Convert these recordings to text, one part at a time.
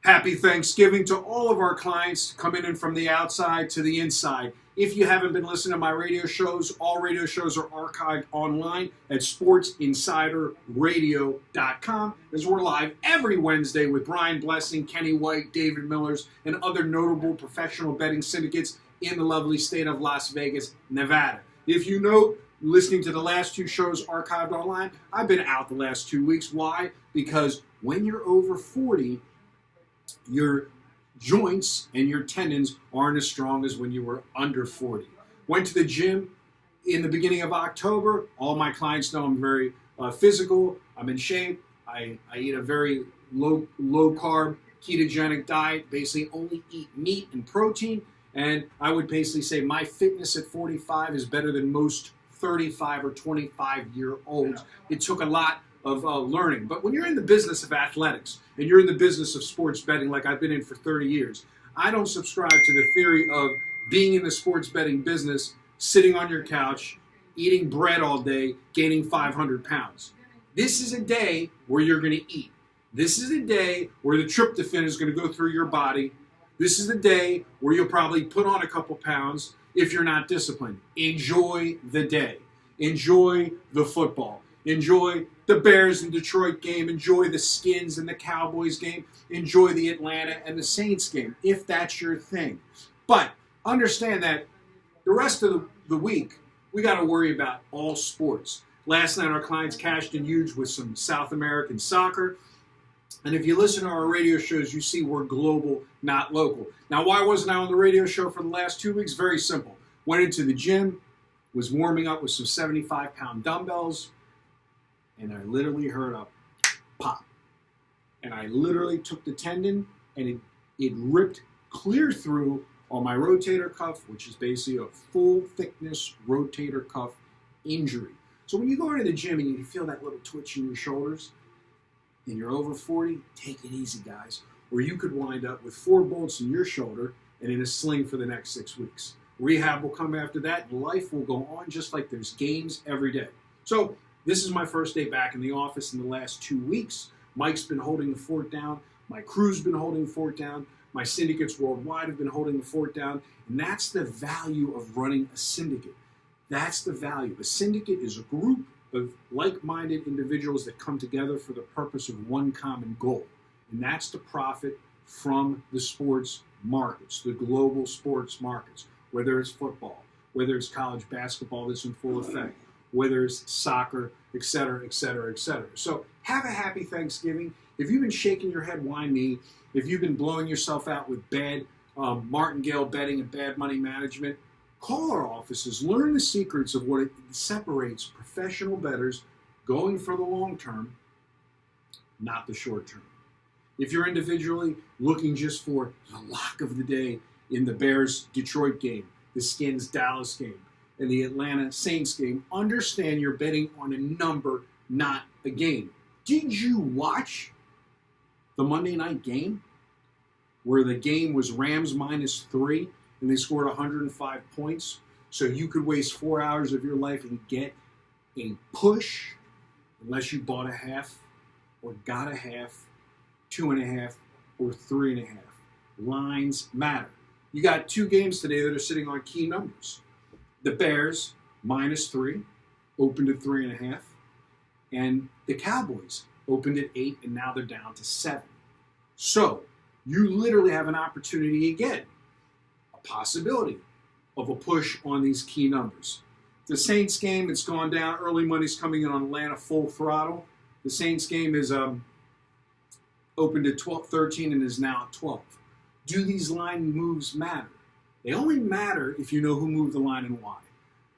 Happy Thanksgiving to all of our clients coming in from the outside to the inside. If you haven't been listening to my radio shows, all radio shows are archived online at sportsinsiderradio.com, as we're live every Wednesday with Brian Blessing, Kenny White, David Millers, and other notable professional betting syndicates in the lovely state of Las Vegas, Nevada. If you know, listening to the last two shows archived online, I've been out the last 2 weeks. Why? Because when you're over 40, your joints and your tendons aren't as strong as when you were under 40. Went to the gym in the beginning of October. All my clients know I'm very physical. I'm in shape. I eat a very low carb ketogenic diet. Basically only eat meat and protein. And I would basically say my fitness at 45 is better than most 35 or 25-year-olds. It took a lot of learning. But when you're in the business of athletics and you're in the business of sports betting like I've been in for 30 years, I don't subscribe to the theory of being in the sports betting business, sitting on your couch, eating bread all day, gaining 500 pounds. This is a day where you're going to eat. This is a day where the tryptophan is going to go through your body. This is the day where you'll probably put on a couple pounds if you're not disciplined. Enjoy the day. Enjoy the football. Enjoy the Bears and Detroit game. Enjoy the Skins and the Cowboys game. Enjoy the Atlanta and the Saints game, if that's your thing. But understand that the rest of the week, we got to worry about all sports. Last night, our clients cashed in huge with some South American soccer. And if you listen to our radio shows, you see we're global, not local. Now, why wasn't I on the radio show for the last 2 weeks? Very simple. Went into the gym, was warming up with some 75-pound dumbbells, and I literally heard a pop. And I literally took the tendon, and it ripped clear through on my rotator cuff, which is basically a full-thickness rotator cuff injury. So when you go into the gym and you feel that little twitch in your shoulders, and you're over 40, take it easy, guys. Or you could wind up with 4 bolts in your shoulder and in a sling for the next 6 weeks. Rehab will come after that, and life will go on just like there's games every day. So this is my first day back in the office in the last 2 weeks. Mike's been holding the fort down. My crew's been holding the fort down. My syndicates worldwide have been holding the fort down. And that's the value of running a syndicate. That's the value. A syndicate is a group of like-minded individuals that come together for the purpose of one common goal. And that's to profit from the sports markets, the global sports markets, whether it's football, whether it's college basketball that's in full effect, whether it's soccer, et cetera, et cetera, et cetera. So have a happy Thanksgiving. If you've been shaking your head, why me? If you've been blowing yourself out with bad martingale betting and bad money management, call our offices, learn the secrets of what it separates professional bettors going for the long term, not the short term. If you're individually looking just for the lock of the day in the Bears-Detroit game, the Skins-Dallas game, and the Atlanta Saints game, understand you're betting on a number, not a game. Did you watch the Monday night game where the game was Rams -3 and they scored 105 points? So you could waste 4 hours of your life and get a push unless you bought a half or got a half, 2.5 or 3.5. Lines matter. You got 2 games today that are sitting on key numbers. The Bears, -3, opened at 3.5. And the Cowboys opened at 8, and now they're down to 7. So you literally have an opportunity again, a possibility of a push on these key numbers. The Saints game, it's gone down. Early money's coming in on Atlanta full throttle. The Saints game is opened at 13 and is now at 12. Do these line moves matter? They only matter if you know who moved the line and why.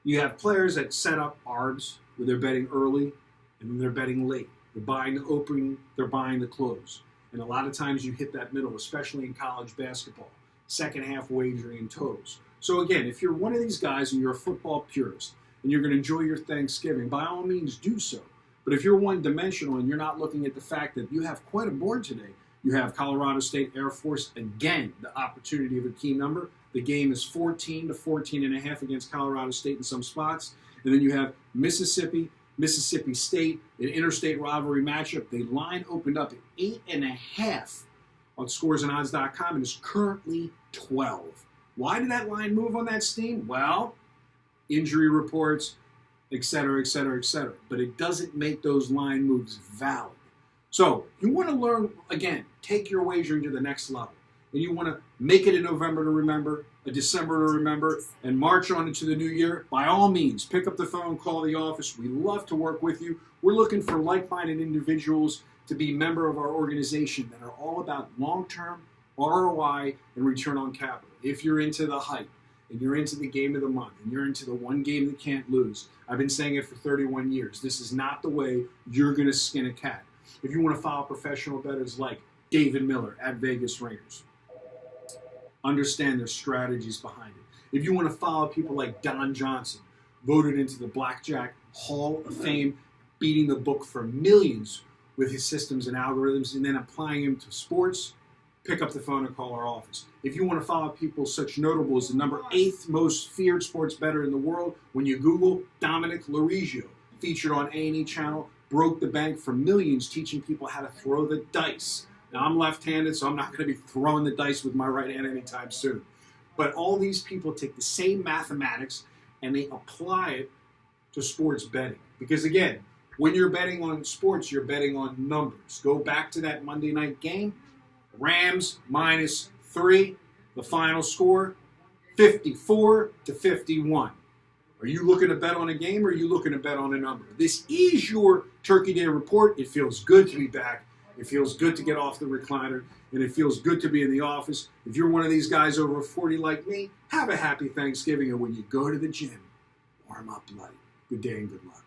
You have players that set up ARBs where they're betting early and then they're betting late. They're buying the opening, they're buying the close. And a lot of times you hit that middle, especially in college basketball. Second half wagering and totals. So again, if you're one of these guys and you're a football purist and you're going to enjoy your Thanksgiving, by all means do so. But if you're one-dimensional and you're not looking at the fact that you have quite a board today, you have Colorado State Air Force, again, the opportunity of a key number. The game is 14 to 14.5 against Colorado State in some spots. And then you have Mississippi State, an interstate rivalry matchup. The line opened up at 8.5 on scoresandodds.com and is currently 12. Why did that line move on that steam? Well, injury reports, etc., etc., etc. But it doesn't make those line moves valid. So you want to learn, again, take your wagering to the next level. And you want to make it a November to remember, a December to remember, and march on into the new year, by all means, pick up the phone, call the office. We love to work with you. We're looking for like-minded individuals to be a member of our organization that are all about long-term ROI and return on capital. If you're into the hype, and you're into the game of the month, and you're into the one game that can't lose, I've been saying it for 31 years. This is not the way you're going to skin a cat. If you want to follow professional bettors like David Miller at Vegas Ringers, understand their strategies behind it. If you want to follow people like Don Johnson, voted into the Blackjack Hall of Fame, beating the book for millions with his systems and algorithms, and then applying them to sports, pick up the phone and call our office. If you want to follow people such notable as the number 8th most feared sports bettor in the world, when you Google Dominic Laurigio, featured on A&E Channel, broke the bank for millions teaching people how to throw the dice. Now, I'm left-handed, so I'm not going to be throwing the dice with my right hand anytime soon. But all these people take the same mathematics and they apply it to sports betting. Because, again, when you're betting on sports, you're betting on numbers. Go back to that Monday night game. Rams -3, the final score, 54-51. Are you looking to bet on a game or are you looking to bet on a number? This is your Turkey Day report. It feels good to be back. It feels good to get off the recliner, and it feels good to be in the office. If you're one of these guys over 40 like me, have a happy Thanksgiving, and when you go to the gym, warm up light. Good day and good luck.